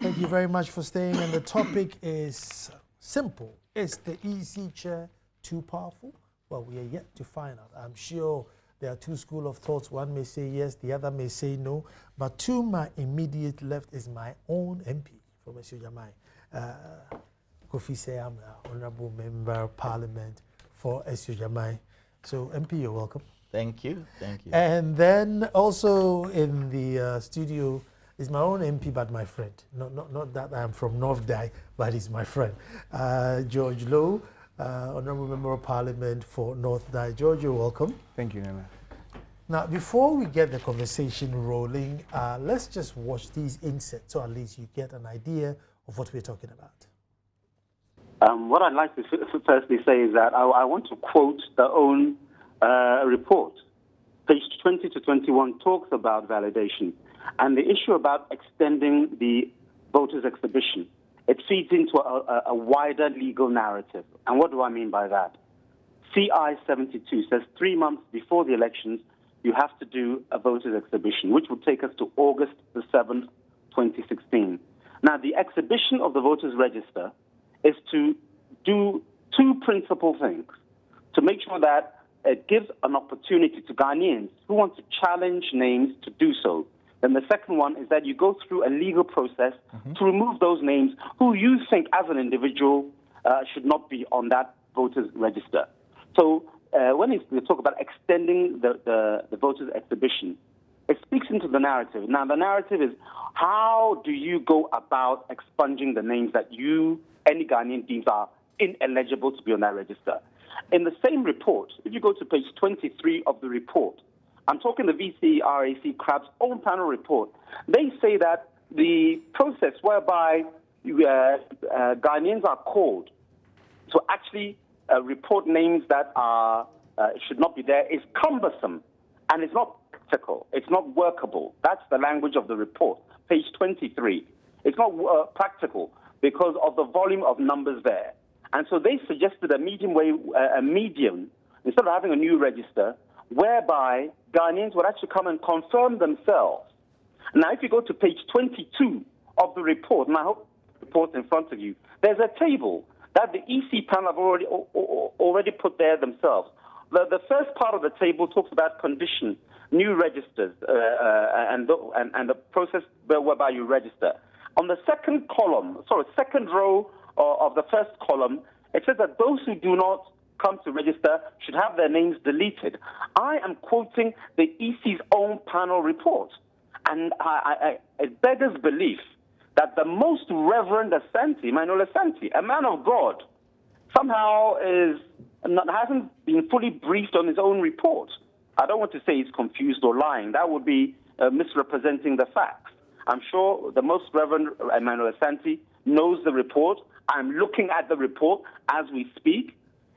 Thank you very much for staying. And the topic is simple. Is the EC chair too powerful? Well, we are yet to find out. I'm sure there are two schools of thoughts. One may say yes, the other may say no. But to my immediate left is my own MP from Monsieur Jamai. Kofi Sayam, Honorable Member of Parliament for Monsieur Jamai. So, MP, you're welcome. Thank you. Thank you. And then also in the studio is my own MP, but my friend. Not that I'm from North Dai, but he's my friend. George Lowe, Honorable Member of Parliament for North Dai. George, you're welcome. Thank you, Nana. Now, before we get the conversation rolling, let's just watch these inserts so at least you get an idea of what we're talking about. What I'd like to firstly say is that I want to quote their own report. Page 20 to 21 talks about validation and the issue about extending the voters' exhibition. It feeds into a wider legal narrative. And what do I mean by that? CI 72 says 3 months before the elections, you have to do a voters' exhibition, which would take us to August the 7th, 2016. Now, the exhibition of the voters' register is to do two principal things. To make sure that it gives an opportunity to Ghanaians who want to challenge names to do so. Then the second one is that you go through a legal process to remove those names who you think as an individual should not be on that voters' register. So when we talk about extending the voters' exhibition, it speaks into the narrative. Now, the narrative is how do you go about expunging the names that any Ghanaian deems are ineligible to be on that register? In the same report, if you go to page 23 of the report, I'm talking the VCRAC CRAB's own panel report. They say that the process whereby Ghanaians are called to actually report names that should not be there is cumbersome, and it's not practical. It's not workable. That's the language of the report, page 23. It's not practical because of the volume of numbers there. And so they suggested a medium, instead of having a new register, whereby Ghanaians would actually come and confirm themselves. Now, if you go to page 22 of the report, and I hope the report's in front of you, there's a table that the EC panel have already put there themselves. The first part of the table talks about condition, new registers, and the process whereby you register. On the second row of the first column, it says that those who do not come to register should have their names deleted. I am quoting the EC's own panel report, and it beggars belief that the most Reverend Asante, Emmanuel Asante, a man of God, somehow hasn't been fully briefed on his own report. I don't want to say he's confused or lying. That would be misrepresenting the facts. I'm sure the most Reverend Emmanuel Asante knows the report. I'm looking at the report as we speak.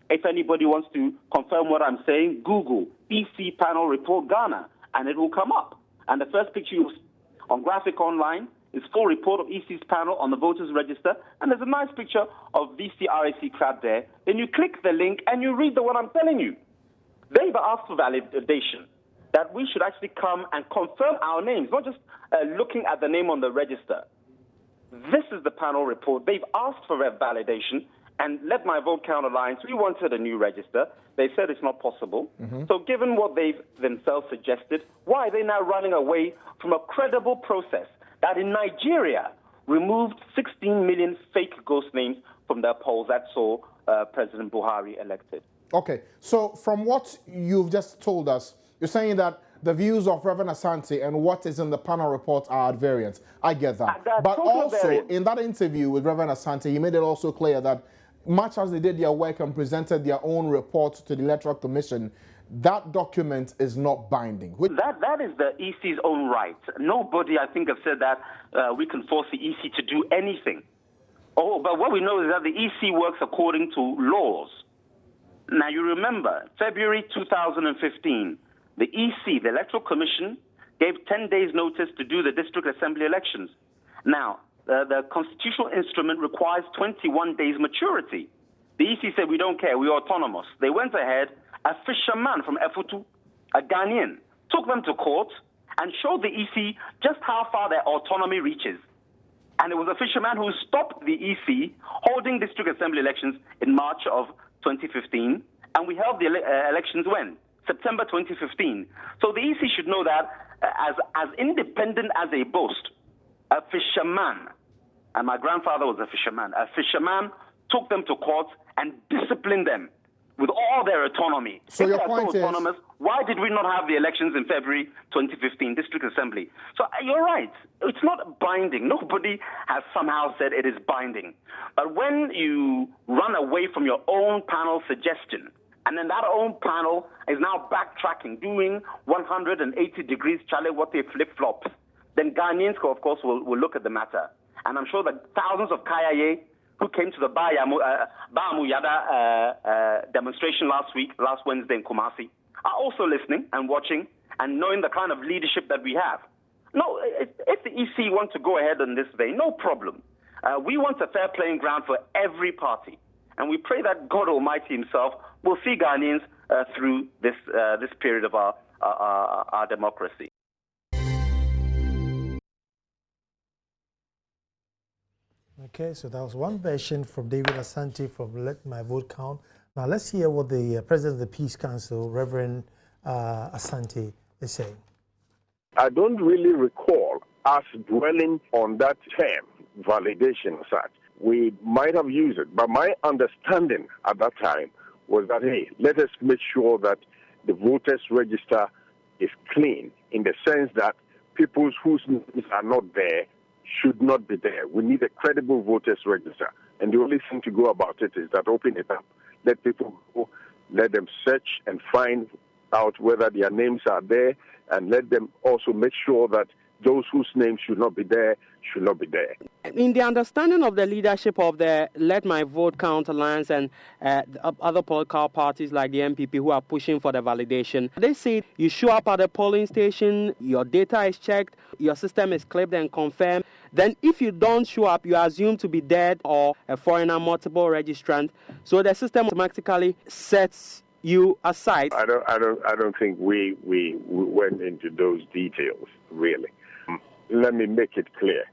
If anybody wants to confirm what I'm saying, Google EC panel report Ghana, and it will come up. And the first picture on Graphic Online is full report of EC's panel on the voters register, and there's a nice picture of VCRAC CRAB there. Then you click the link and you read what I'm telling you. They've asked for validation, that we should actually come and confirm our names, not just looking at the name on the register. This is the panel report. They've asked for validation, and Let My Vote Count Alliance, we wanted a new register. They said it's not possible. So given what they've themselves suggested, why are they now running away from a credible process that in Nigeria removed 16 million fake ghost names from their polls that saw President Buhari elected? Okay, so from what you've just told us, you're saying that the views of Reverend Asante and what is in the panel report are at variance. I get that. But also, in that interview with Reverend Asante, he made it also clear that much as they did their work and presented their own report to the Electoral Commission, that document is not binding. That is the EC's own right. Nobody, I think, has said that we can force the EC to do anything. But what we know is that the EC works according to laws. Now, you remember, February 2015, the EC, the Electoral Commission, gave 10 days notice to do the district assembly elections. Now, the constitutional instrument requires 21 days maturity. The EC said, we don't care, we're autonomous. They went ahead, a fisherman from Efutu, a Ghanaian, took them to court and showed the EC just how far their autonomy reaches. And it was a fisherman who stopped the EC holding district assembly elections in March of 2015. And we held the elections when? September 2015. So the EC should know that as independent as they boast, a fisherman, and my grandfather was a fisherman took them to court and disciplined them with all their autonomy. So if your they are point so autonomous, why did we not have the elections in February 2015, District Assembly? So you're right. It's not binding. Nobody has somehow said it is binding. But when you run away from your own panel suggestion, and then that own panel is now backtracking, doing 180 degrees, Charlie, what they flip-flops, then Ghanaians, of course, will look at the matter. And I'm sure that thousands of Kayaye who came to the Ba'amuyada demonstration last Wednesday in Kumasi, are also listening and watching and knowing the kind of leadership that we have. No, if the EC want to go ahead in this vein, no problem. We want a fair playing ground for every party. And we pray that God Almighty himself will see Ghanaians through this period of our democracy. Okay, so that was one version from David Asante from Let My Vote Count. Now let's hear what the President of the Peace Council, Reverend Asante, is saying. I don't really recall us dwelling on that term, validation as such. We might have used it, but my understanding at that time was that, hey, let us make sure that the voters register is clean in the sense that people whose names are not there should not be there. We need a credible voters register. And the only thing to go about it is that open it up, let people go, let them search and find out whether their names are there, and let them also make sure that those whose names should not be there should not be there. In the understanding of the leadership of the Let My Vote Count Alliance and other political parties like the MPP who are pushing for the validation, they say you show up at a polling station, your data is checked, your system is clipped and confirmed. Then if you don't show up, you are assumed to be dead or a foreigner, multiple registrant. So the system automatically sets you aside. I don't think we went into those details, really. Let me make it clear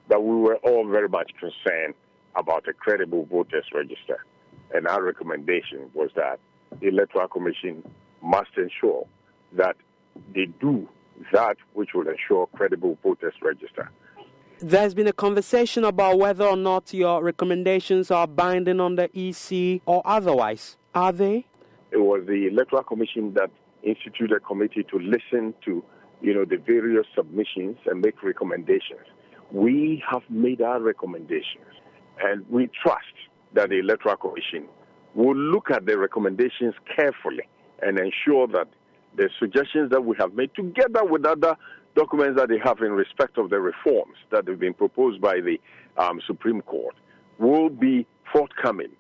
that we were all very much concerned about a credible voters register. And our recommendation was that the Electoral Commission must ensure that they do that which will ensure credible voters register. There's been a conversation about whether or not your recommendations are binding on the EC or otherwise. Are they? It was the Electoral Commission that instituted a committee to listen to, the various submissions and make recommendations. We have made our recommendations, and we trust that the Electoral Commission will look at the recommendations carefully and ensure that the suggestions that we have made, together with other documents that they have in respect of the reforms that have been proposed by the Supreme Court, will be forthcoming.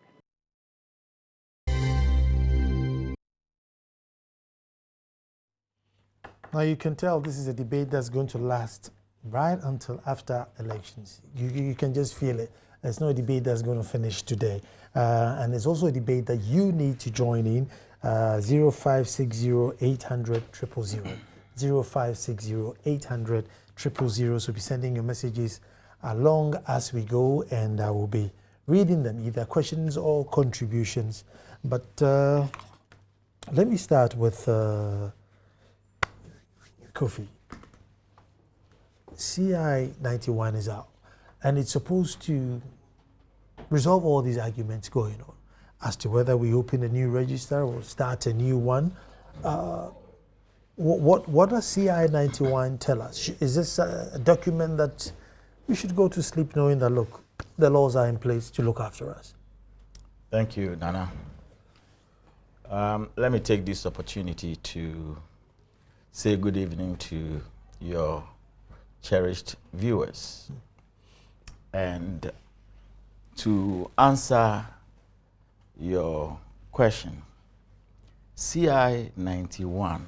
Now you can tell this is a debate that's going to last right until after elections. You can just feel it. There's no debate that's going to finish today. And it's also a debate that you need to join in. 0560-800-000. 0560-800-000. So be sending your messages along as we go, and I will be reading them, either questions or contributions. But let me start with Kofi. CI 91 is out, and it's supposed to resolve all these arguments going on as to whether we open a new register or start a new one. What does CI 91 tell us? Is this a document that we should go to sleep knowing that, look, the laws are in place to look after us? Thank you, Nana. Let me take this opportunity to say good evening to your cherished viewers. And to answer your question, CI 91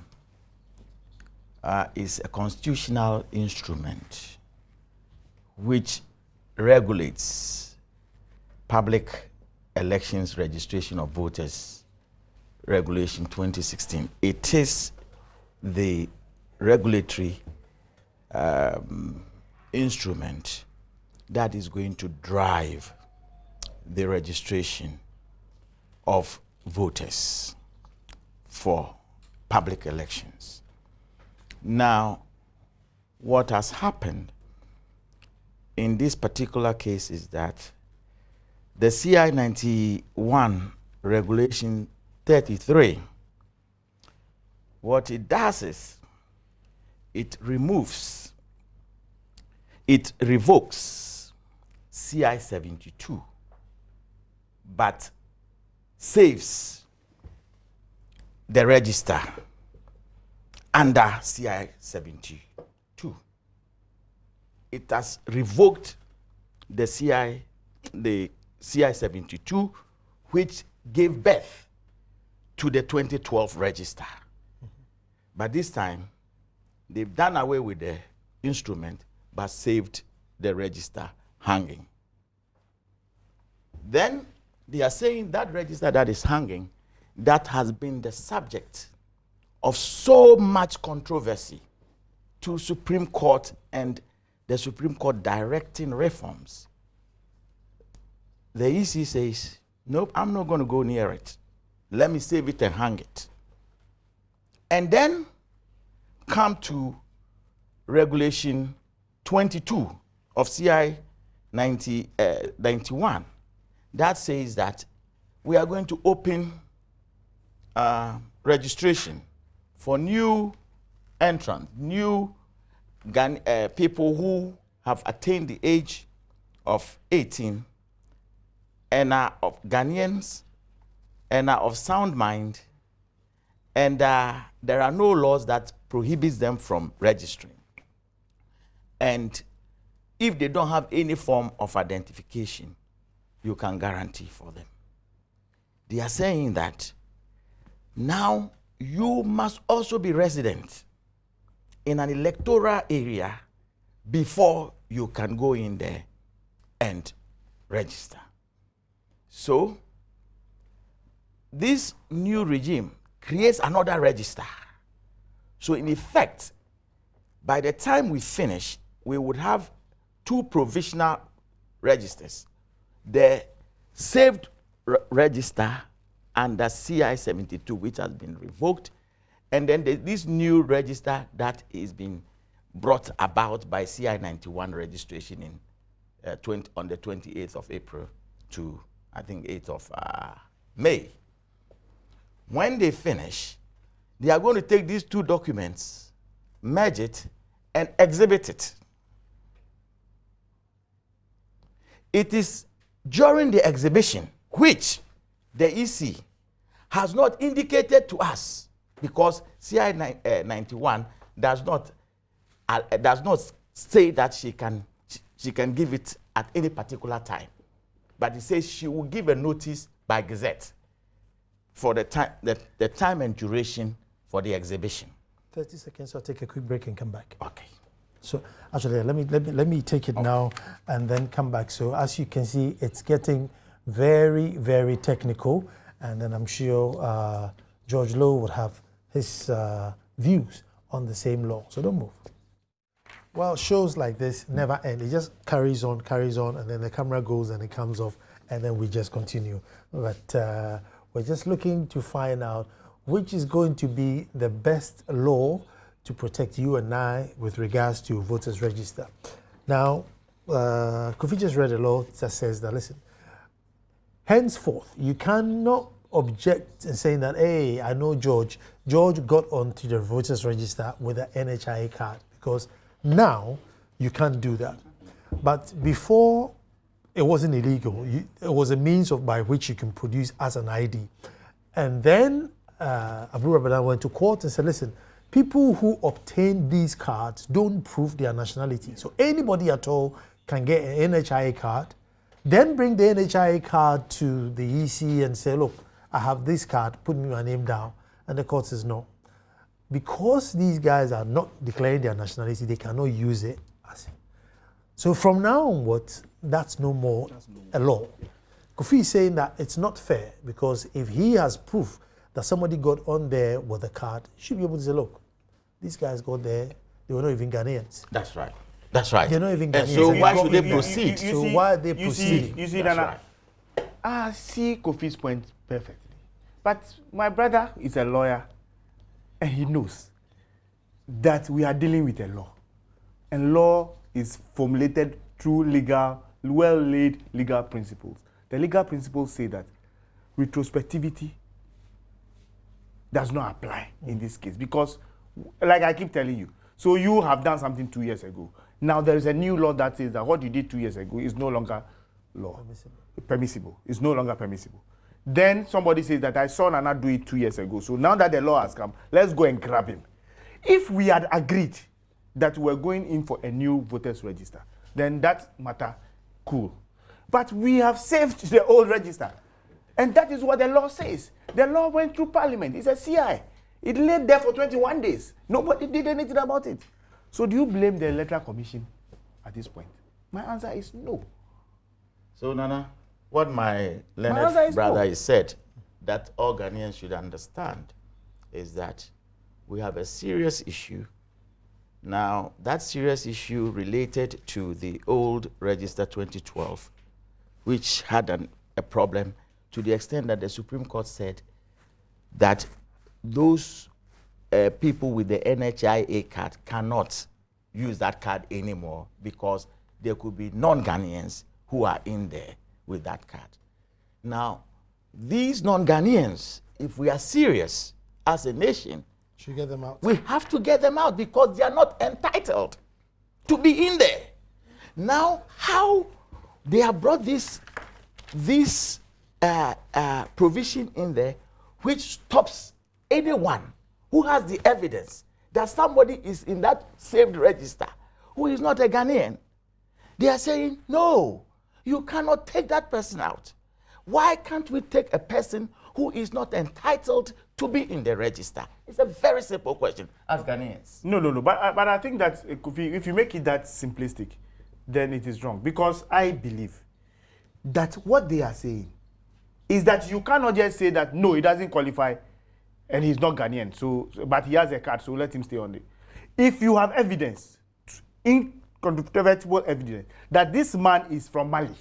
is a constitutional instrument which regulates public elections registration of voters, Regulation 2016. It is the regulatory instrument that is going to drive the registration of voters for public elections. Now, what has happened in this particular case is that the CI 91 Regulation 33, what it does is it revokes CI 72, but saves the register under CI 72. It has revoked the CI 72, which gave birth to the 2012 register. But this time, they've done away with the instrument, but saved the register hanging. Then they are saying that register that is hanging, that has been the subject of so much controversy to Supreme Court and the Supreme Court directing reforms. The EC says, nope, I'm not going to go near it. Let me save it and hang it. And then come to Regulation 22 of CI 91. That says that we are going to open registration for new entrants, new people who have attained the age of 18 and are of Ghanaians and are of sound mind, and there are no laws that prohibits them from registering. And if they don't have any form of identification, you can guarantee for them. They are saying that now you must also be resident in an electoral area before you can go in there and register. So this new regime creates another register. So in effect, by the time we finish, we would have two provisional registers. The saved register under CI 72, which has been revoked, and then this new register that is being brought about by CI 91 registration in on the 28th of April to, I think, 8th of May. When they finish, they are going to take these two documents, merge it, and exhibit it. It is during the exhibition which the EC has not indicated to us, because CI 91 does not say that she can give it at any particular time, but it says she will give a notice by Gazette for the time and duration for the exhibition. 30 seconds, so I'll take a quick break and come back. Okay. So actually, let me take it now and then come back. So as you can see, it's getting very, very technical, and then I'm sure George Lowe would have his views on the same law. So don't move. Well, shows like this never end. It just carries on, and then the camera goes and it comes off, and then we just continue. But we're just looking to find out which is going to be the best law to protect you and I with regards to voters register. Now, Kofi just read a law that says that, listen, henceforth, you cannot object in saying that, hey, I know George got onto the voters register with an NHIA card, because now you can't do that. But before, it wasn't illegal. It was a means by which you can produce as an ID. And then Abu Ramadan went to court and said, listen, people who obtain these cards don't prove their nationality. So anybody at all can get an NHIA card, then bring the NHIA card to the EC and say, look, I have this card, put my name down. And the court says no. Because these guys are not declaring their nationality, they cannot use it. So from now onwards, that's no more a law. Kofi is saying that it's not fair, because if he has proof that somebody got on there with a card, he should be able to say, look, these guys got there, they were not even Ghanaians. That's right. That's right. They're not even And Ghanaians. so And why you should go- they proceed? So why are they proceeding? You see, That's Nana, right. I see Kofi's point perfectly. But my brother is a lawyer, and he knows that we are dealing with a law. And law is formulated through legal, well-laid legal principles. The legal principles say that retrospectivity does not apply in this case because, like I keep telling you, so you have done something 2 years ago. Now there is a new law that says that what you did 2 years ago is no longer law. Permissible. It's no longer permissible. Then somebody says that I saw Nana do it 2 years ago. So now that the law has come, let's go and grab him. If we had agreed that we're going in for a new voters register, then that matter, cool. But we have saved the old register. And that is what the law says. The law went through parliament. It's a CI. It lay there for 21 days. Nobody did anything about it. So do you blame the Electoral Commission at this point? My answer is no. So, Nana, what my learned brother has said that all Ghanaians should understand is that we have a serious issue. Now, that serious issue related to the old Register 2012, which had a problem to the extent that the Supreme Court said that those people with the NHIA card cannot use that card anymore because there could be non-Ghanaians who are in there with that card. Now, these non-Ghanaians, if we are serious as a nation, should get them out. We have to get them out because they are not entitled to be in there. Now, how they have brought this provision in there, which stops anyone who has the evidence that somebody is in that saved register who is not a Ghanaian. They are saying, no, you cannot take that person out. Why can't we take a person who is not entitled to be in the register? It's a very simple question as Ghanaians. No. But I think that if you make it that simplistic, then it is wrong. Because I believe that what they are saying is that you cannot just say that, no, he doesn't qualify and he's not Ghanaian, but he has a card, so let him stay on it. If you have evidence, incontrovertible evidence, that this man is from Mali,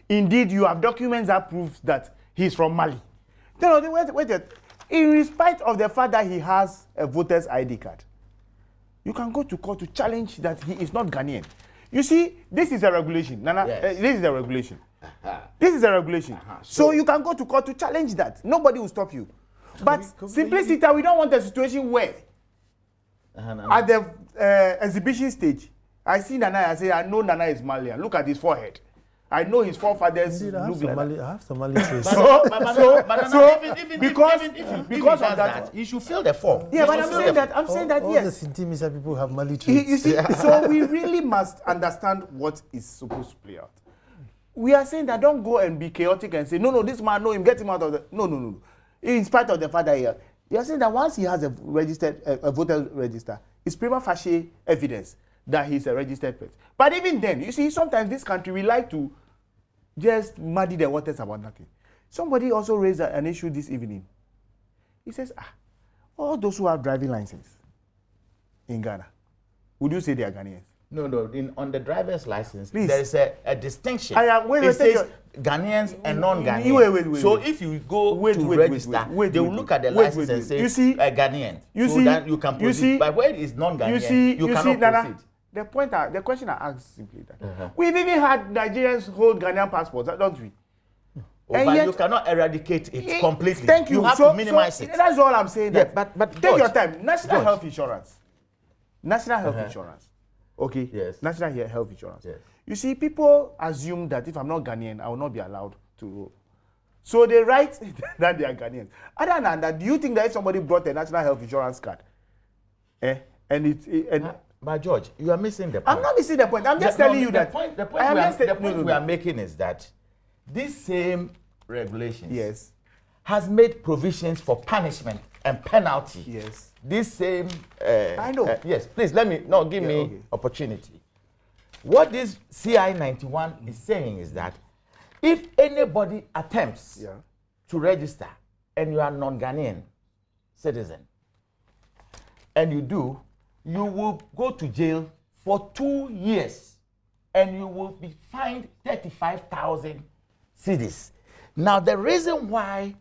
indeed you have documents that prove that he's from Mali. No, wait. In spite of the fact that he has a voter's ID card, you can go to court to challenge that he is not Ghanaian. You see, this is a regulation. Nana, yes. This is a regulation. This is a regulation. So you can go to court to challenge that. Nobody will stop you. But simplicity, we don't want a situation where at the exhibition stage, I see Nana, I say, I know Nana is Malian. Look at his forehead. I know his forefathers look like that. I have Somali trace. Because of that, he should fill the form. Yeah, but I'm saying that. I'm saying that all yes. the Sintimisa people have Mali trace. You see, so we really must understand what is supposed to play out. We are saying that don't go and be chaotic and say, no, this man, know him, get him out of the. No. In spite of the fact that you are saying that once he has a registered, a voter register, it's prima facie evidence that he's a registered person. But even then, you see, sometimes this country, we like to just muddy the waters about nothing. Somebody also raised an issue this evening. He says, all those who have driving license in Ghana, would you say they are Ghanaians? No. On the driver's license, Please. there is a distinction. It says Ghanaians and non-Ghanaians. Wait. So if you go to register, they will look at the license and say, you see, a Ghanaian. That you can proceed. But when it's non-Ghanaian, you cannot proceed. The question I asked is simply that. We've even had Nigerians hold Ghanaian passports, don't we? But yet, you cannot eradicate it completely. Thank you. You have to minimize it. That's all I'm saying. Yeah, but take your time. National health insurance. Okay. Yes. National health insurance. Yes. You see, people assume that if I'm not Ghanaian, I will not be allowed to roll. So they write that they are Ghanaians. Other than that, do you think that if somebody brought a national health insurance card, But George, you are missing the point. I'm not missing the point. I'm just telling you that. The point we are making is that this same regulation has made provisions for punishment and penalty. Yes. This same. I know. Yes, please give me opportunity. What this CI 91 is saying is that if anybody attempts to register and you are non-Ghanaian citizen, and you do, you will go to jail for 2 years, and you will be fined 35,000 cedis. Now, the reason why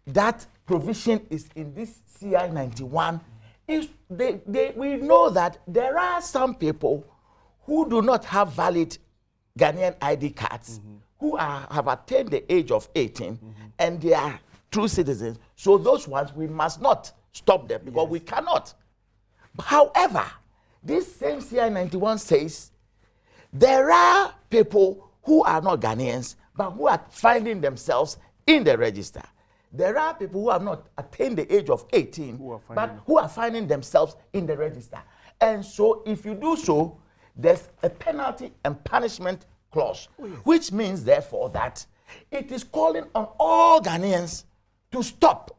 that provision is in this CI 91 is we know that there are some people who do not have valid Ghanaian ID cards, who have attained the age of 18, and they are true citizens. So those ones, we must not stop them, because we cannot. However, this same CI 91 says there are people who are not Ghanaians, but who are finding themselves in the register. There are people who have not attained the age of 18, who are finding themselves in the register. And so if you do so, there's a penalty and punishment clause, which means, therefore, that it is calling on all Ghanaians to stop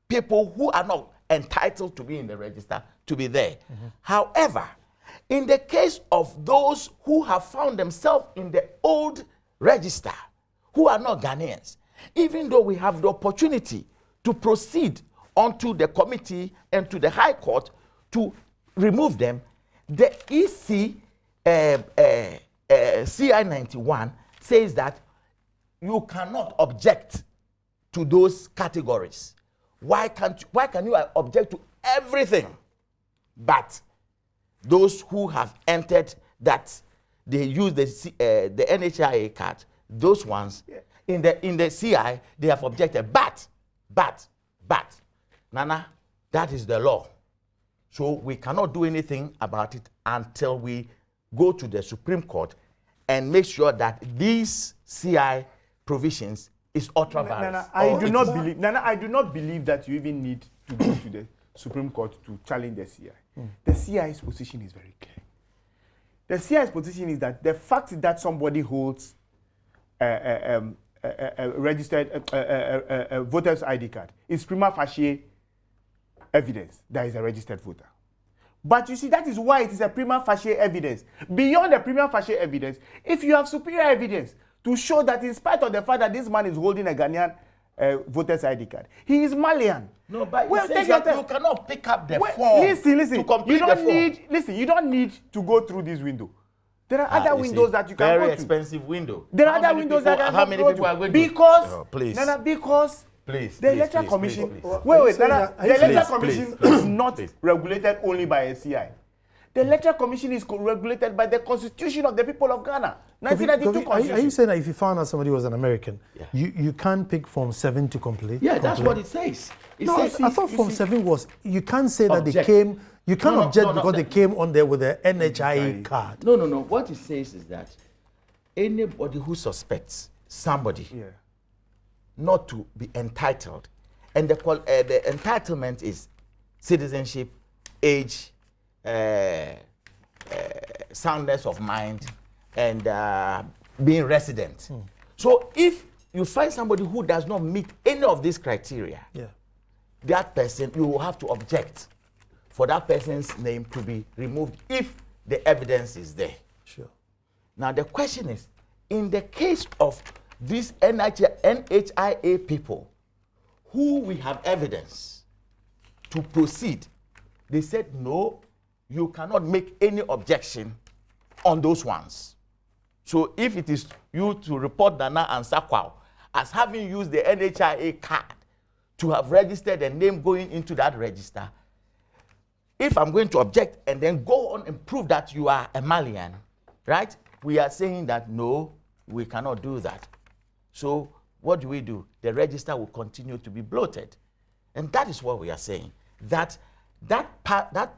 people who are not entitled to be in the register to be there. However, in the case of those who have found themselves in the old register, who are not Ghanaians, even though we have the opportunity to proceed onto the committee and to the High Court to remove them, the EC CI 91 says that you cannot object to those categories. Why can you object to everything but those who have entered that they use the NHIA card? Those ones, in the CI, they have objected. But, Nana, that is the law. So we cannot do anything about it until we go to the Supreme Court and make sure that these CI provisions is ultra vires. Nana, I do not believe that you even need to go to the Supreme Court to challenge the CI. The CI's position is very clear. The CI's position is that the fact that somebody holds a registered voter's ID card is prima facie evidence that is a registered voter. But you see, that is why it is a prima facie evidence. Beyond the prima facie evidence, if you have superior evidence to show that in spite of the fact that this man is holding a Ghanaian voter's ID card, he is Malian. No, but well, you cannot pick up the form. Listen. To complete the form. You don't need to go through this window. There are other windows that you can go to. Very expensive window. There are other windows that how many people are going to? Because, please. Nana, because please, the Electoral Commission. Wait, Nana, the Electoral Commission is not regulated only by a CI. The Electoral Commission is regulated by the Constitution of the people of Ghana. 1992 Constitution. Are you saying that if you found out somebody was an American, you can't pick Form 7 to complete? Yeah, that's what it says. I thought Form 7 was, you can't say that they came, you can't object because they came on there with the NHIA card. No. What it says is that anybody who suspects somebody not to be entitled, and the entitlement is citizenship, age, soundness of mind, and being resident. So if you find somebody who does not meet any of these criteria, that person, you will have to object for that person's name to be removed if the evidence is there. Sure. Now the question is, in the case of these NHIA people who we have evidence to proceed, they said no, you cannot make any objection on those ones. So if it is you to report Nana and Sakwao as having used the NHIA card to have registered a name going into that register, if I'm going to object and then go on and prove that you are a Malian, right? We are saying that no, we cannot do that. So what do? The register will continue to be bloated. And that is what we are saying. That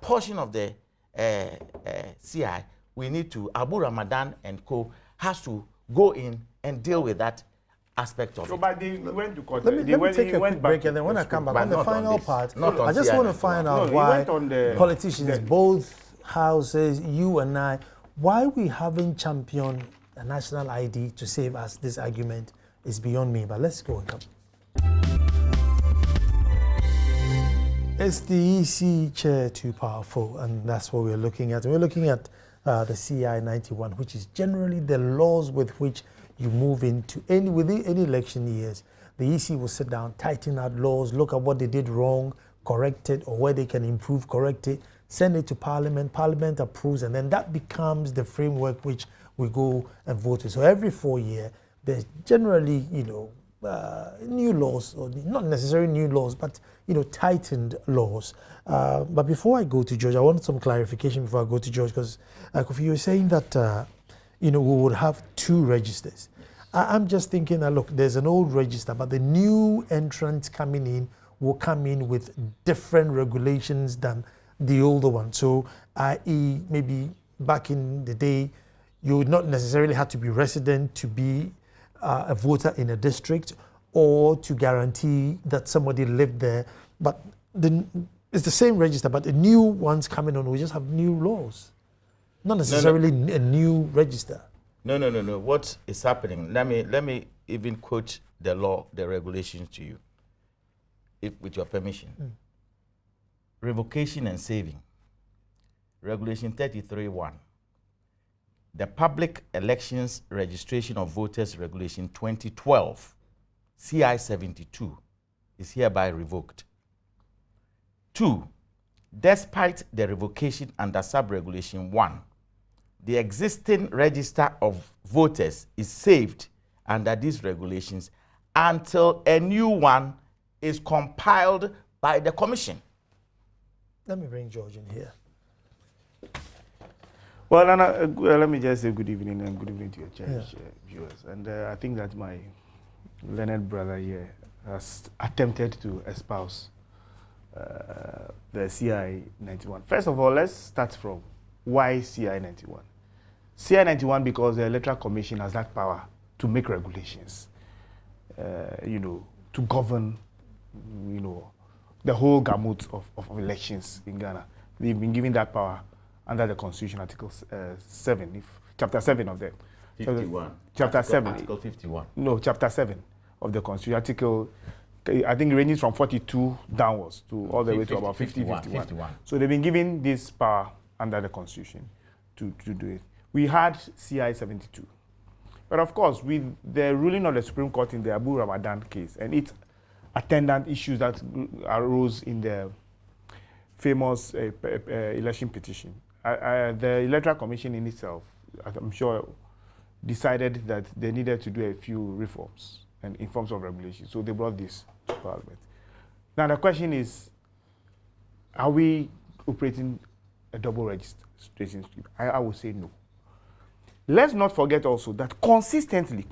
portion of the CI, we need to, Abu Ramadan and co. has to go in and deal with that aspect of it. But they went to court. Let me take a quick break, and then when I come back on the final part, I just want to find out why politicians, both houses, you and I, why we haven't championed a national ID to save us this argument is beyond me. But let's go and come. Is the EC chair too powerful? And that's what we're looking at. We're looking at the CI 91, which is generally the laws with which you move into within any election years. The EC will sit down, tighten out laws, look at what they did wrong, correct it, or where they can improve, correct it, send it to Parliament, Parliament approves, and then that becomes the framework which we go and vote with. So every 4 years, there's generally, new laws, or not necessarily new laws, but tightened laws. But before I go to George, I want some clarification before I go to George, because Kofi, you were saying that we would have 2 registers. I'm just thinking that, look, there's an old register, but the new entrants coming in will come in with different regulations than the older one. So, i.e., maybe back in the day, you would not necessarily have to be resident to be a voter in a district, or to guarantee that somebody lived there. But it's the same register, but the new ones coming on, we just have new laws. Not necessarily a new register. No. What is happening? Let me even quote the law, the regulations to you, with your permission. Revocation and saving. Regulation 33(1). The Public Elections Registration of Voters Regulation 2012, CI 72, is hereby revoked. 2. Despite the revocation under Sub-Regulation 1, the existing register of voters is saved under these regulations until a new one is compiled by the Commission. Let me bring George in here. Well, Nana, let me just say good evening and good evening to your cherished viewers. And I think that my learned brother here has attempted to espouse the CI 91. First of all, let's start from why CI 91. CI 91 because the Electoral Commission has that power to make regulations, to govern, the whole gamut of elections in Ghana. They've been given that power under the Constitution, Article 7, Chapter 7 of the 51. Chapter 7. Article 51. No, Chapter 7 of the Constitution. Article, I think, ranges from 42 downwards to all the way to about 51. So they've been given this power under the Constitution to do it. We had CI 72. But of course, with the ruling of the Supreme Court in the Abu Ramadan case and its attendant issues that arose in the famous election petition, the Electoral Commission in itself, I'm sure, decided that they needed to do a few reforms and in forms of regulation. So they brought this to Parliament. Now the question is, are we operating a double registration scheme? I would say no. Let's not forget also that constantly,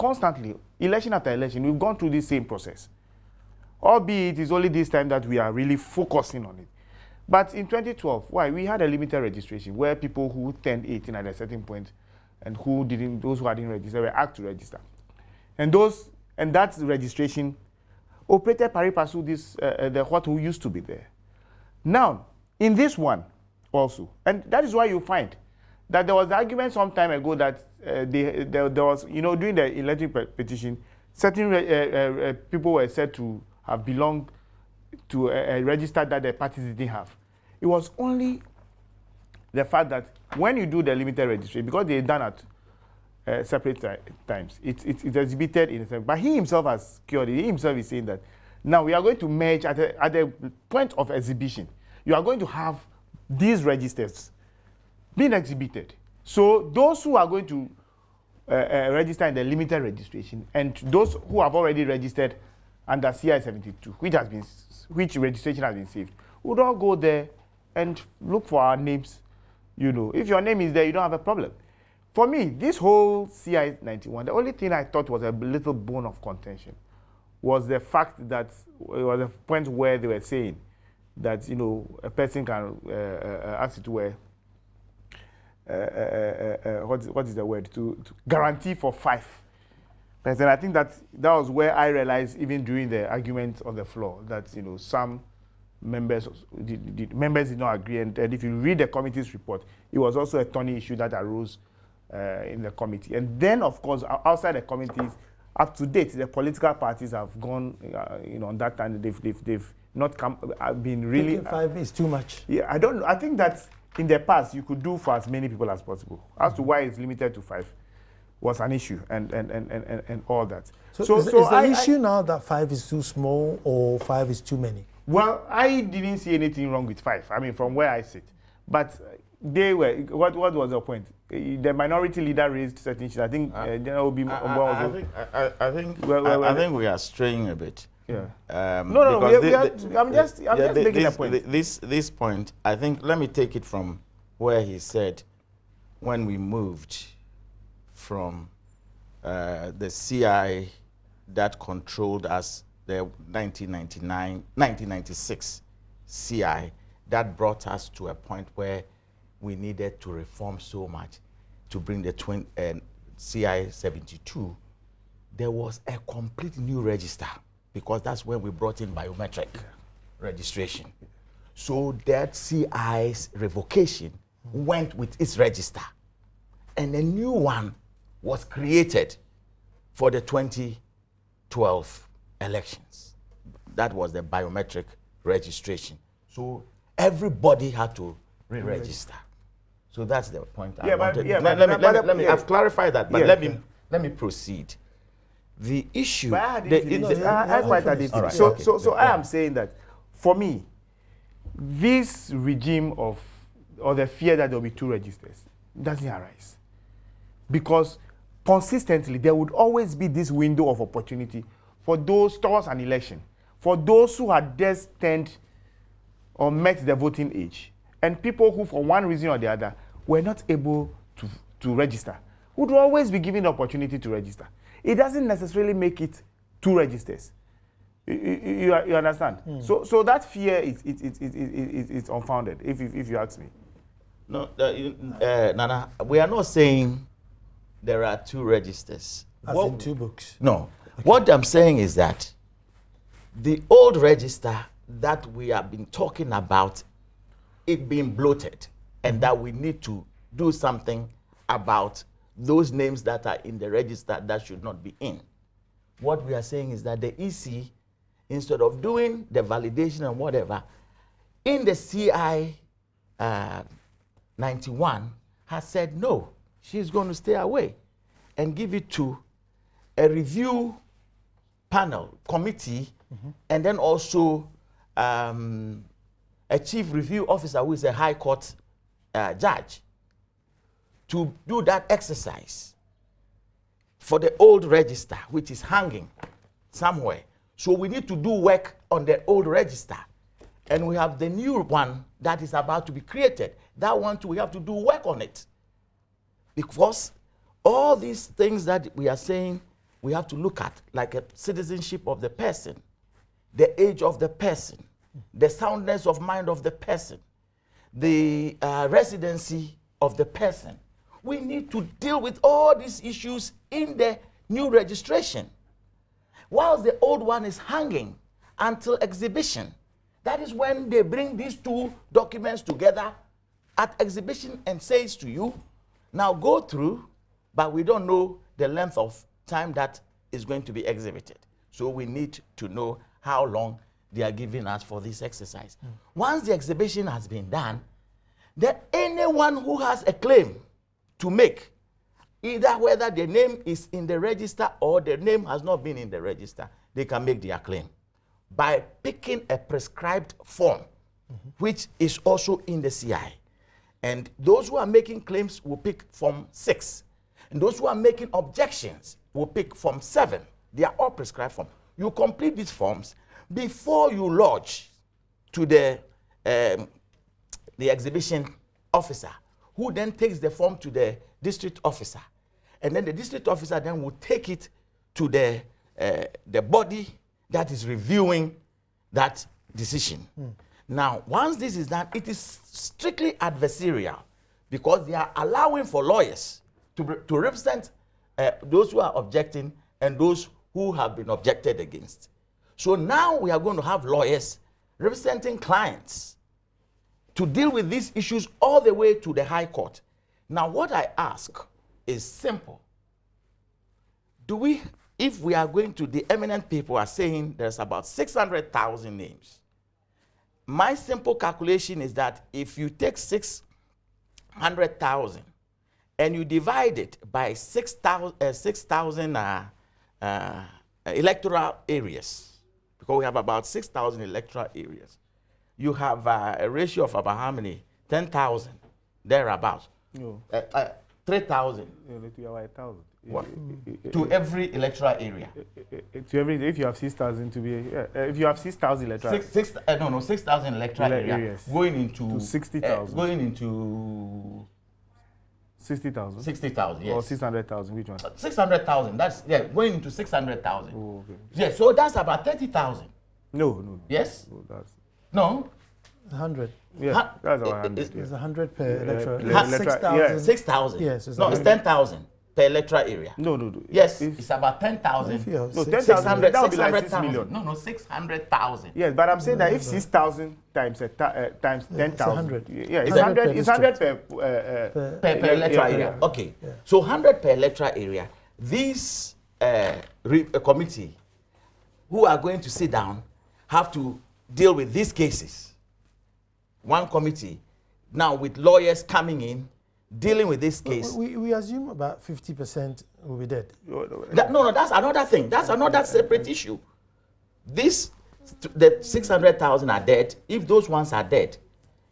election after election, we've gone through this same process. Albeit it is only this time that we are really focusing on it. But in 2012, we had a limited registration where people who turned 18 at a certain point and those who hadn't registered were asked to register. And that registration operated pari passu what who used to be there. Now, in this one also, and that is why you find that there was the argument some time ago that there was, during the election petition, certain people were said to have belonged to a register that the parties didn't have. It was only the fact that when you do the limited registration, because they're done at separate times, it's exhibited in a sense. But he himself has cured it. He himself is saying that now we are going to merge at the point of exhibition. You are going to have these registers being exhibited. So those who are going to register in the limited registration and those who have already registered under CI 72, which registration has been saved, would all go there and look for our names. If your name is there, you don't have a problem. For me, this whole CI 91, the only thing I thought was a little bone of contention was the fact that it was a point where they were saying that a person can ask you to wear what is the word to guarantee for 5. And I think that was where I realized, even during the argument on the floor, that some members did not agree. And if you read the committee's report, it was also a thorny issue that arose in the committee. And then, of course, outside the committees, up to date, the political parties have gone, on that time. They've not come. Been really. 5 is too much. Yeah, I don't. I think that in the past you could do for as many people as possible. As to why it's limited to 5. Was an issue and all that. So is the issue now that 5 is too small or 5 is too many? Well, I didn't see anything wrong with 5. I mean, from where I sit. But they were, what was the point? The minority leader raised certain issues. I think there will be I think we are straying a bit. Yeah. I'm just making a point. This point, I think, let me take it from where he said when we moved from the CI that controlled us, the 1996 CI, that brought us to a point where we needed to reform so much to bring the CI 72. There was a complete new register, because that's when we brought in biometric registration. So that CI's revocation went with its register, and a new one was created for the 2012 elections. That was the biometric registration. So everybody had to re-register. So that's the point I wanted. I've clarified that, but let me proceed. The issue. I am saying that, for me, this regime or the fear that there will be 2 registers doesn't arise, because consistently there would always be this window of opportunity for those towards an election, for those who had just turned or met the voting age, and people who, for one reason or the other, were not able to register, would always be given the opportunity to register. It doesn't necessarily make it 2 registers. You understand? So that fear is unfounded, if you ask me. No, Nana, we are not saying there are 2 registers. As in 2 books. No. Okay. What I'm saying is that the old register that we have been talking about, it being bloated, and that we need to do something about those names that are in the register that should not be in. What we are saying is that the EC, instead of doing the validation and whatever, in the CI 91, has said no, she's going to stay away and give it to a review panel, committee, and then also a chief review officer who is a high court judge, to do that exercise for the old register, which is hanging somewhere. So we need to do work on the old register. And we have the new one that is about to be created. That one too, we have to do work on it. Because all these things that we are saying, we have to look at, like a citizenship of the person, the age of the person, the soundness of mind of the person, the residency of the person. We need to deal with all these issues in the new registration, whilst the old one is hanging until exhibition. That is when they bring these 2 documents together at exhibition and says to you, now go through, but we don't know the length of time that is going to be exhibited. So we need to know how long they are giving us for this exercise. Once the exhibition has been done, then anyone who has a claim to make, either whether the name is in the register or the name has not been in the register, they can make their claim by picking a prescribed form, which is also in the CI. And those who are making claims will pick Form 6. And those who are making objections will pick Form 7. They are all prescribed forms. You complete these forms before you lodge to the exhibition officer, who then takes the form to the district officer. And then the district officer then will take it to the body that is reviewing that decision. Now, once this is done, it is strictly adversarial, because they are allowing for lawyers to represent those who are objecting and those who have been objected against. So now we are going to have lawyers representing clients to deal with these issues all the way to the High Court. Now, what I ask is simple. If we are going to, the eminent people are saying there's about 600,000 names. My simple calculation is that if you take 600,000 and you divide it by 6,000 electoral areas, because we have about 6,000 electoral areas, you have a ratio of about how many? 10,000, thereabouts. No. 3,000. To 1,000. To every electoral area. To every, if you have 6,000 to be, if you have 6,000 electoral. 6,000 electoral areas going into 60,000. Going into 60,000. 60,000. Yes. Or 600,000. Which one? 600,000. That's going into 600,000. Oh, okay. Yes. So that's about 30,000. No. Yes. No, that's. No. 100. Yeah, that's 100. It's 100 per electoral. 6,000. 6,000. Yes. It's It's 10,000 per electoral area. No. Yes, it's about 10,000. No, 10,000. That would be like 6 million. No, 600,000. Yes, but I'm saying that if 6,000 times 10,000. 100. Yeah, it's 100. It's 100 per electoral area. Okay. Yeah. So 100 per electoral area. These committee who are going to sit down have to deal with these cases. One committee now with lawyers coming in, dealing with this case. We assume about 50% will be dead. No, that's another thing. That's another separate issue. The 600,000 are dead. If those ones are dead,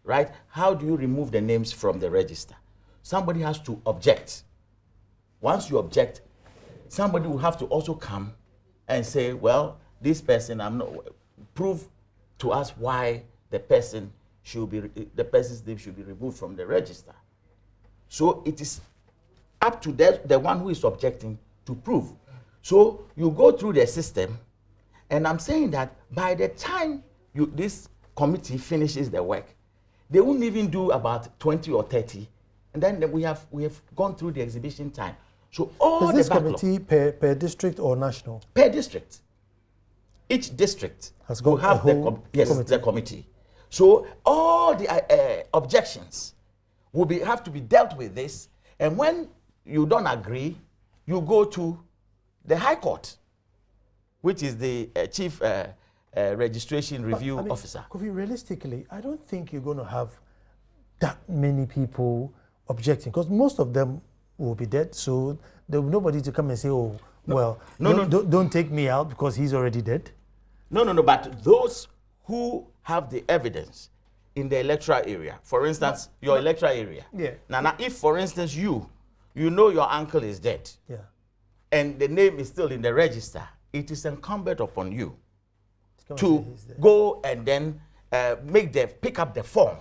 right, how do you remove the names from the register? Somebody has to object. Once you object, somebody will have to also come and say, well, this person, prove to us why the person's name should be removed from the register. So it is up to the one who is objecting to prove. So you go through the system, and I'm saying that by the time this committee finishes the work, they won't even do about 20 or 30, and then we have gone through the exhibition time. So all is this the backlog, committee per district or national? Per district. Each district has got have the committee. So all the objections will have to be dealt with this, and when you don't agree, you go to the High Court, which is the chief registration review officer. Kofi, realistically, I don't think you're going to have that many people objecting, because most of them will be dead, so there will be nobody to come and say, oh, well, don't take me out because he's already dead. No, but those who have the evidence in the electoral area, for instance, your electoral area. Yeah. Now, if, for instance, you know your uncle is dead, yeah, and the name is still in the register, it is incumbent upon you to go and then pick up the form.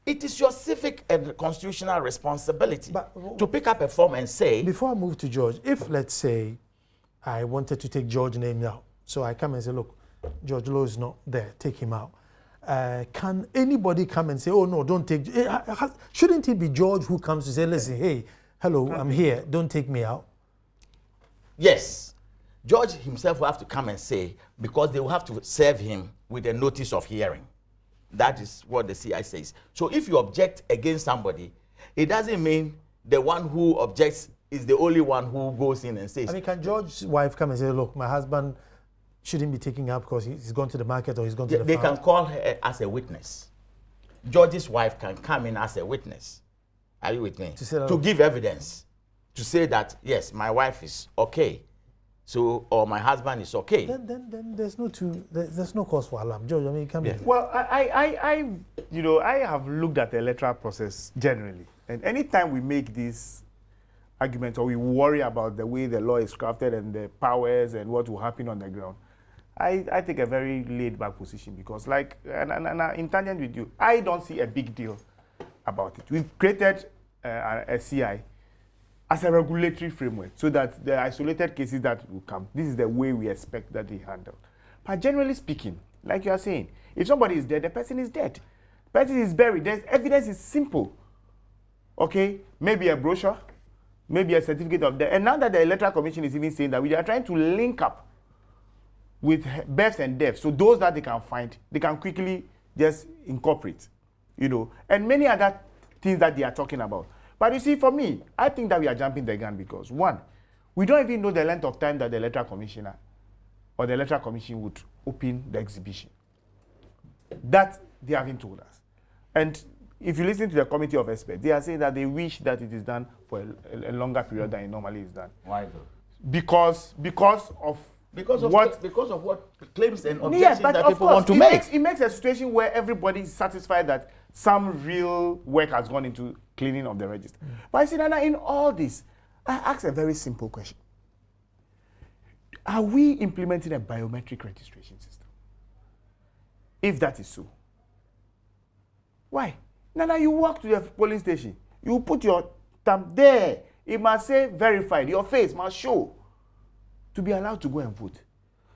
It is your civic and constitutional responsibility to pick up a form and say. Before I move to George, if let's say I wanted to take George's name out, so I come and say, look, George Lowe is not there, take him out. Can anybody come and say, oh no, don't take, shouldn't it be George who comes to say, listen, hey, hello, I'm here, don't take me out? Yes. George himself will have to come and say, because they will have to serve him with a notice of hearing. That is what the CI says. So if you object against somebody, it doesn't mean the one who objects is the only one who goes in and says. I mean, can George's wife come and say, look, my husband shouldn't be taken out because he's gone to the market or he's gone to the farm? They can call her as a witness. George's wife can come in as a witness. Are you with me? To give evidence. To say that, yes, my wife is okay. So, or my husband is okay. Then there's no cause for alarm. George, I mean, you can't be. Well, I have looked at the electoral process generally. And anytime we make this argument or we worry about the way the law is crafted and the powers and what will happen on the ground, I take a very laid-back position because, and in tangent with you, I don't see a big deal about it. We've created a CI as a regulatory framework so that the isolated cases that will come, this is the way we expect that they handle. But generally speaking, like you are saying, if somebody is dead, the person is dead. The person is buried. There's evidence is simple. Okay, maybe a brochure, maybe a certificate of death. And now that the Electoral Commission is even saying that we are trying to link up with births and deaths, so those that they can find, they can quickly just incorporate, and many other things that they are talking about. But you see, for me, I think that we are jumping the gun because, one, we don't even know the length of time that the Electoral Commissioner or the Electoral Commission would open the exhibition. That they haven't told us. And if you listen to the committee of experts, they are saying that they wish that it is done for a longer period than it normally is done. Why though? Because Because of what claims and objections yes, but that of people course, want to make. It makes a situation where everybody is satisfied that some real work has gone into cleaning of the register. But I see, Nana, in all this, I ask a very simple question. Are we implementing a biometric registration system? If that is so, why? Nana, you walk to the polling station, you put your thumb there, it must say verified, your face must show to be allowed to go and vote.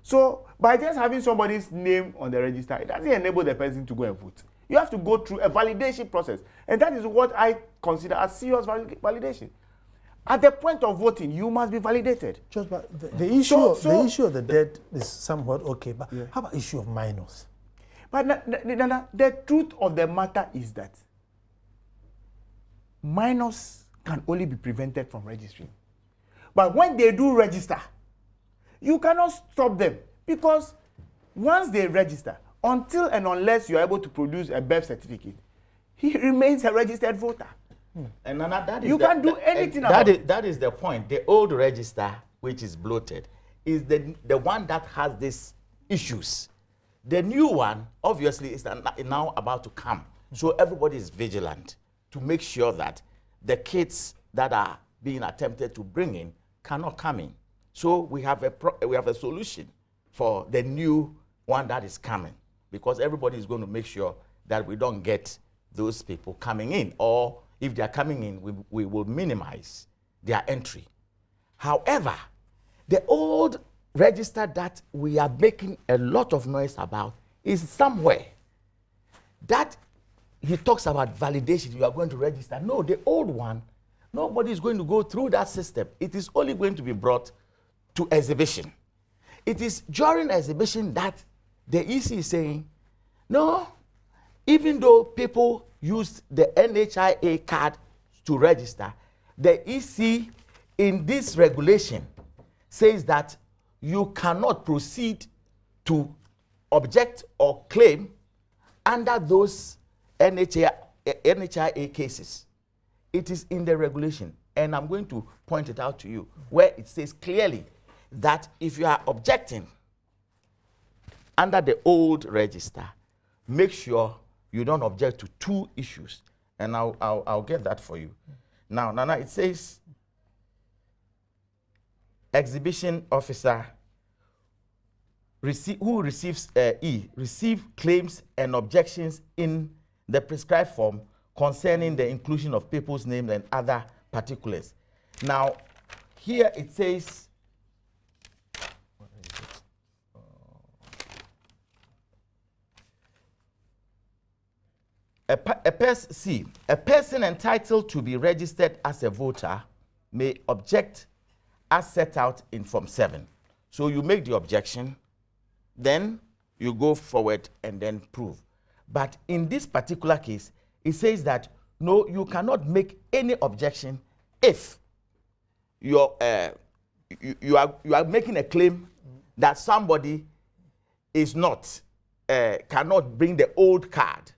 So, by just having somebody's name on the register, it doesn't enable the person to go and vote. You have to go through a validation process, and that is what I consider as serious validation. At the point of voting, you must be validated. Just but the issue of the dead is somewhat okay, but how about issue of minors? But the truth of the matter is that minors can only be prevented from registering. But when they do register, you cannot stop them, because once they register, until and unless you are able to produce a birth certificate, he remains a registered voter. And that is you can't do anything about it. That is the point. The old register, which is bloated, is the one that has these issues. The new one, obviously, is now about to come. So everybody is vigilant to make sure that the kids that are being attempted to bring in cannot come in. So we have a solution for the new one that is coming, because everybody is going to make sure that we don't get those people coming in, or if they are coming in, we will minimize their entry. However, the old register that we are making a lot of noise about is somewhere that he talks about validation. You are going to register. No, the old one, nobody is going to go through that system. It is only going to be brought to exhibition. It is during exhibition that the EC is saying, no, even though people used the NHIA card to register, the EC in this regulation says that you cannot proceed to object or claim under those NHIA cases. It is in the regulation, and I'm going to point it out to you, where it says clearly that if you are objecting under the old register, make sure you don't object to two issues, and I'll get that for you. Now, Nana, it says exhibition officer who receives receive claims and objections in the prescribed form concerning the inclusion of people's names and other particulars. Now, here it says a person entitled to be registered as a voter may object as set out in Form 7. So you make the objection, then you go forward and then prove. But in this particular case, it says that no, you cannot make any objection if you are making a claim that somebody is not cannot bring the old card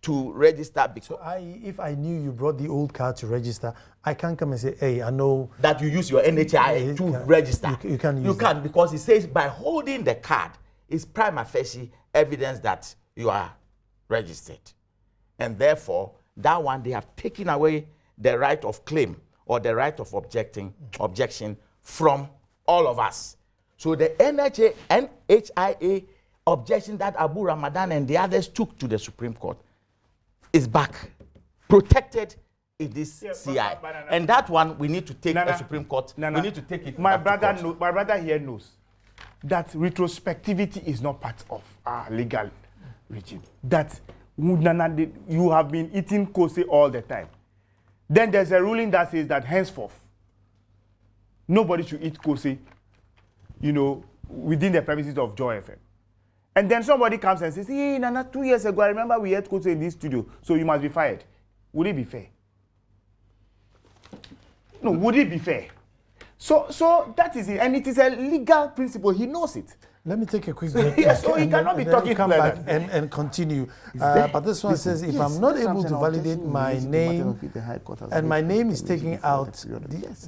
to register. Because so if I knew you brought the old card to register, I can't come and say, hey, I know that you use your NHI to register. You can't use it. Because it says by holding the card is prima facie evidence that you are registered. And therefore, that one, they have taken away the right of claim or the right of objection from all of us. So the NHIA objection that Abu Ramadan and the others took to the Supreme Court is back, protected in this CI. And that one, we need to take the Supreme Court. We need to take it my brother here knows that retrospectivity is not part of our legal regime. That you have been eating kose all the time. Then there's a ruling that says that henceforth, nobody should eat kose, within the premises of Joy FM. And then somebody comes and says, hey, Nana, 2 years ago, I remember we had kose in this studio, so you must be fired. Would it be fair? No, would it be fair? So that is it, and it is a legal principle. He knows it. Let me take a quick break. Yes, so he cannot be talking come back and continue. But this one says, if I'm not able to validate my name, and my name is taken out,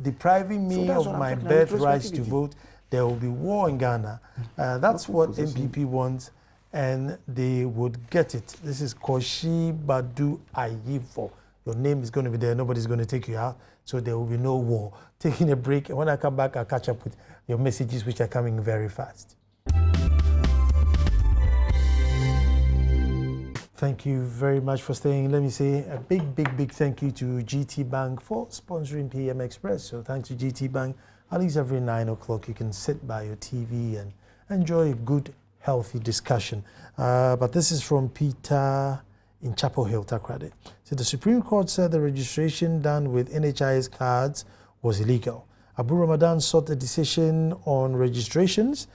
depriving me of my birth rights to vote, there will be war in Ghana. That's what MPP wants, and they would get it. This is Koshi Badu Ayivo. Your name is going to be there. Nobody's going to take you out. So there will be no war. Taking a break. And when I come back, I'll catch up with your messages, which are coming very fast. Thank you very much for staying. Let me say a big thank you to GT Bank for sponsoring PM Express. So thanks to GT Bank. At least every 9 o'clock, you can sit by your TV and enjoy a good, healthy discussion. But this is from Peter in Chapel Hill, Takrade. So the Supreme Court said the registration done with NHIS cards was illegal. Abu Ramadan sought a decision on registrations,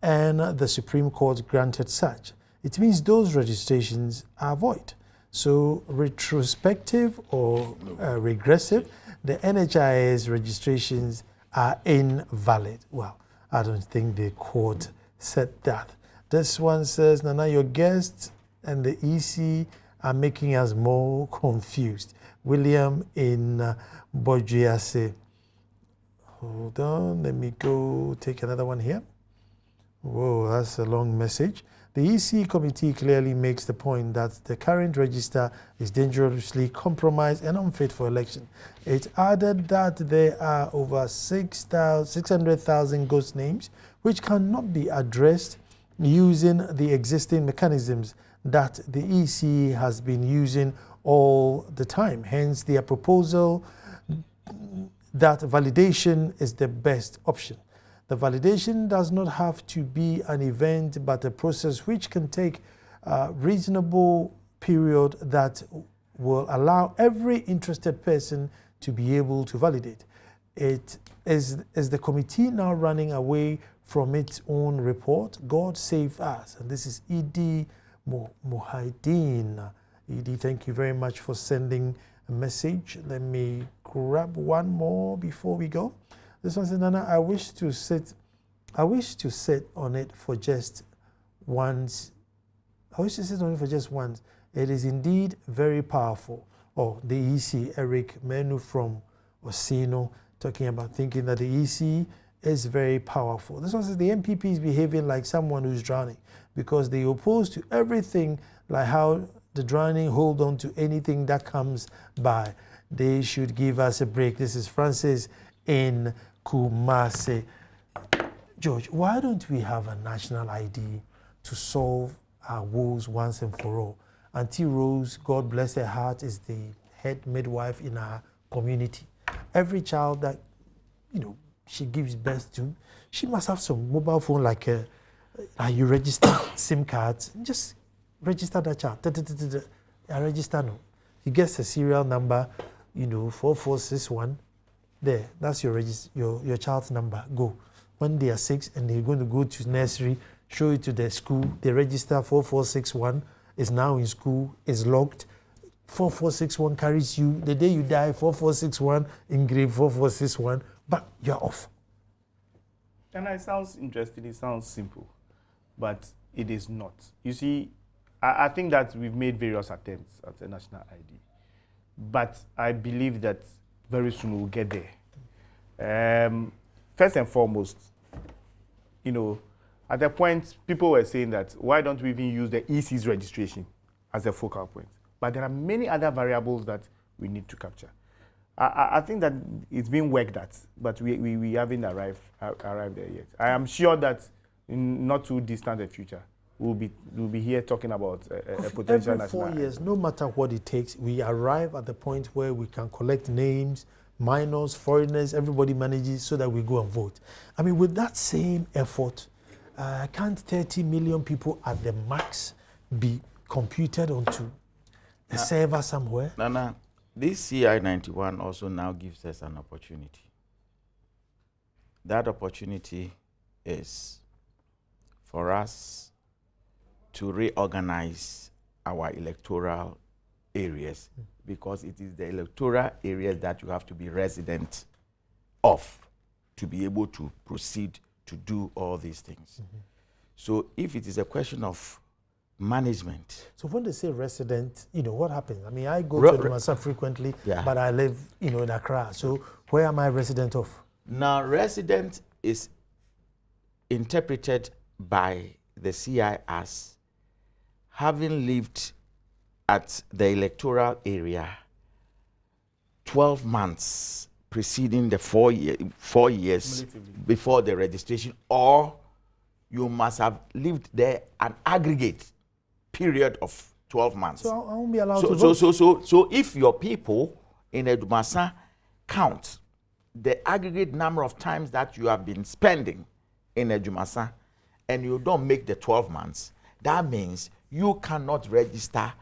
and the Supreme Court granted such. It means those registrations are void. So retrospective or regressive, the NHIS registrations are invalid. Well, I don't think the court said that. This one says, Nana, your guests and the EC are making us more confused. William in Bojiase. Hold on, let me go take another one here. Whoa, that's a long message. The EC committee clearly makes the point that the current register is dangerously compromised and unfit for election. It added that there are over 600,000 ghost names which cannot be addressed using the existing mechanisms that the EC has been using all the time. Hence, their proposal that validation is the best option. The validation does not have to be an event, but a process which can take a reasonable period that will allow every interested person to be able to validate. It is the committee now running away from its own report. God save us. And this is Edie Muhaideen. Edie, thank you very much for sending a message. Let me grab one more before we go. This one says, Nana, I wish to sit on it for just once. It is indeed very powerful. Oh, the EC, Eric Menu from Osino, talking about thinking that the EC is very powerful. This one says the MPP is behaving like someone who's drowning because they oppose to everything, like how the drowning hold on to anything that comes by. They should give us a break. This is Francis in Kumasi. George, why don't we have a national ID to solve our woes once and for all? Auntie Rose, God bless her heart, is the head midwife in our community. Every child that, she gives birth to, she must have some mobile phone like you register SIM cards. Just register that child. I register no. He gets a serial number, 4461. There, that's your child's number. Go. When they are 6 and they're going to go to nursery, show it to their school. They register 4461, is now in school, is logged. 4461 carries you. The day you die, 4461, engraved 4461, but you're off. And it sounds interesting, it sounds simple, but it is not. You see, I think that we've made various attempts at a national ID, but I believe that very soon we'll get there. First and foremost, at the point, people were saying that, why don't we even use the EC's registration as a focal point? But there are many other variables that we need to capture. I think that it's being worked at, but we haven't arrived there yet. I am sure that in not too distant a future, we'll be here talking about a potential national. Every 4 years, no matter what it takes, we arrive at the point where we can collect names, minors, foreigners, everybody manages so that we go and vote. I mean, with that same effort, can't 30 million people at the max be computed onto a server somewhere? Nana, this CI 91 also now gives us an opportunity. That opportunity is for us to reorganize our electoral areas, because it is the electoral areas that you have to be resident of to be able to proceed to do all these things. So if it is a question of management. So when they say resident, what happens? I mean, I go to Dumasa frequently, but I live, in Accra. So where am I resident of? Now, resident is interpreted by the CI as having lived at the electoral area 12 months preceding the 4 years before the registration, or you must have lived there an aggregate period of 12 months. So I won't be allowed to vote. So if your people in Edumasa count the aggregate number of times that you have been spending in Edumasa and you don't make the 12 months, that means you cannot register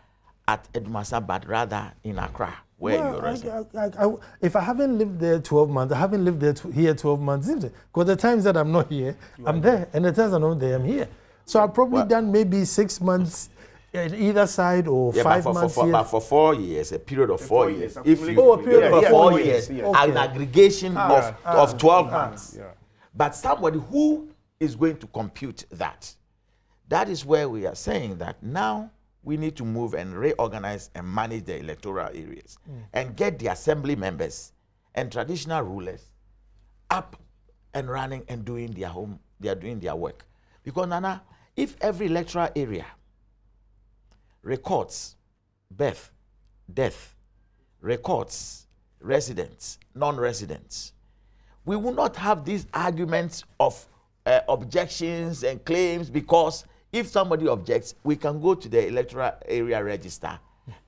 at Edumasa, but rather in Accra, where you're resident. If I haven't lived there 12 months, I haven't lived there here 12 months, isn't it? Because the times that I'm not here, I'm there. And the times I'm not there, I'm here. So I've probably done maybe 6 months in either side, or 5 months here. But for 4 years, a period of 4 years. If you, a period of 4 years. An aggregation of 12 months. But somebody who is going to compute that, that is where we are saying that now we need to move and reorganize and manage the electoral areas and get the assembly members and traditional rulers up and running and doing their work. Because Nana, if every electoral area records birth, death, records residents, non-residents, we will not have these arguments of objections and claims, because if somebody objects, we can go to the electoral area register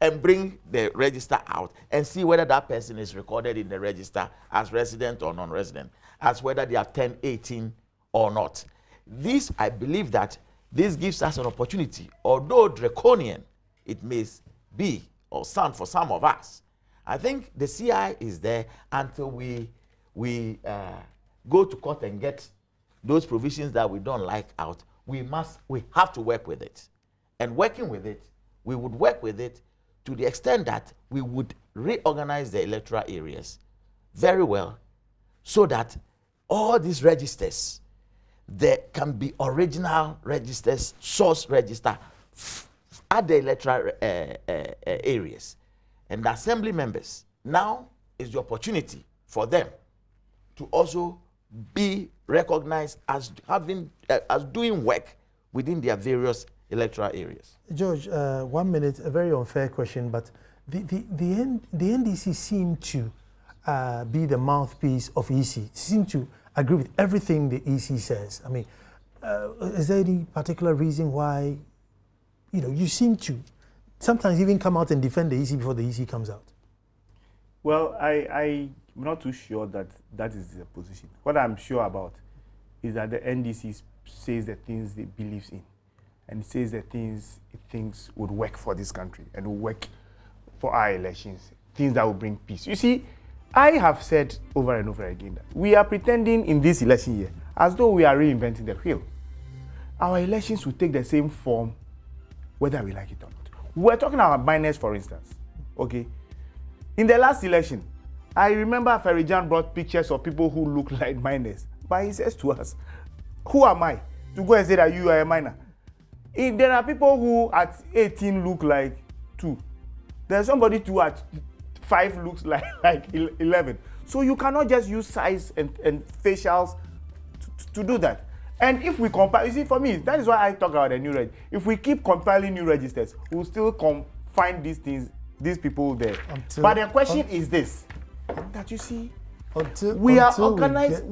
and bring the register out and see whether that person is recorded in the register as resident or non-resident, as whether they have turned 18 or not. This, I believe that this gives us an opportunity, although draconian it may be or sound for some of us. I think the CI is there until we go to court and get those provisions that we don't like out. We have to work with it. And working with it, we would work with it to the extent that we would reorganize the electoral areas very well, so that all these registers, there can be original registers, source register at the electoral areas. And the assembly members, now is the opportunity for them to also be recognized as having as doing work within their various electoral areas. George, 1 minute, a very unfair question, but the NDC seem to be the mouthpiece of EC, seem to agree with everything the EC says. I mean, is there any particular reason why, you seem to sometimes even come out and defend the EC before the EC comes out? Well, I'm not too sure that is the position. What I'm sure about is that the NDC says the things it believes in, and it says the things it thinks would work for this country and will work for our elections, things that will bring peace. You see, I have said over and over again that we are pretending in this election year as though we are reinventing the wheel. Our elections will take the same form whether we like it or not. We're talking about minors, for instance, okay? In the last election, I remember Ferijan brought pictures of people who look like minors. But he says to us, who am I to go and say that you are a minor? If there are people who at 18 look like 2. There's somebody who at 5 looks like 11. So you cannot just use size and facials to do that. And if we compile, you see, for me, that is why I talk about the new register. If we keep compiling new registers, we'll still find these things, these people there. But the question is this, that you see, we are organized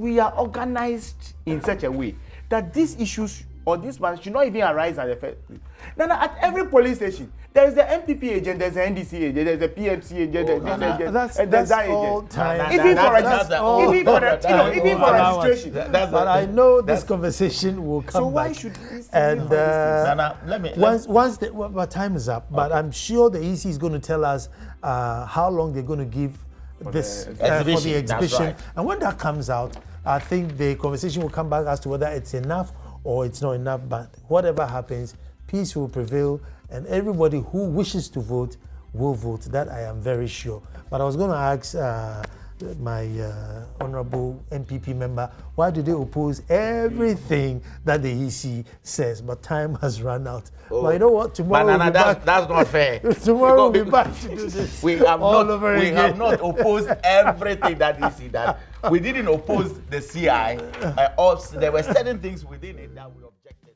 in such a way that these issues or this matter should not even arise at the first place. Now, at every police station, there is the MPP agent, there's the NDC agent, there's the PMC agent, there's this agent, and there's that agent. Even for registration. But I know this conversation will come back. So why should we once time is up, but I'm sure the EC is going to tell us how long they're going to give for the exhibition. Right. And when that comes out, I think the conversation will come back as to whether it's enough or it's not enough. But whatever happens, peace will prevail, and everybody who wishes to vote will vote. That I am very sure. But I was going to ask my honorable MPP member, why do they oppose everything that the EC says? But time has run out. But you know what? Tomorrow we'll be back. That's not fair. Tomorrow we'll be back to do this. We have not opposed everything that EC does. we didn't oppose the CI. There were certain things within it that we objected.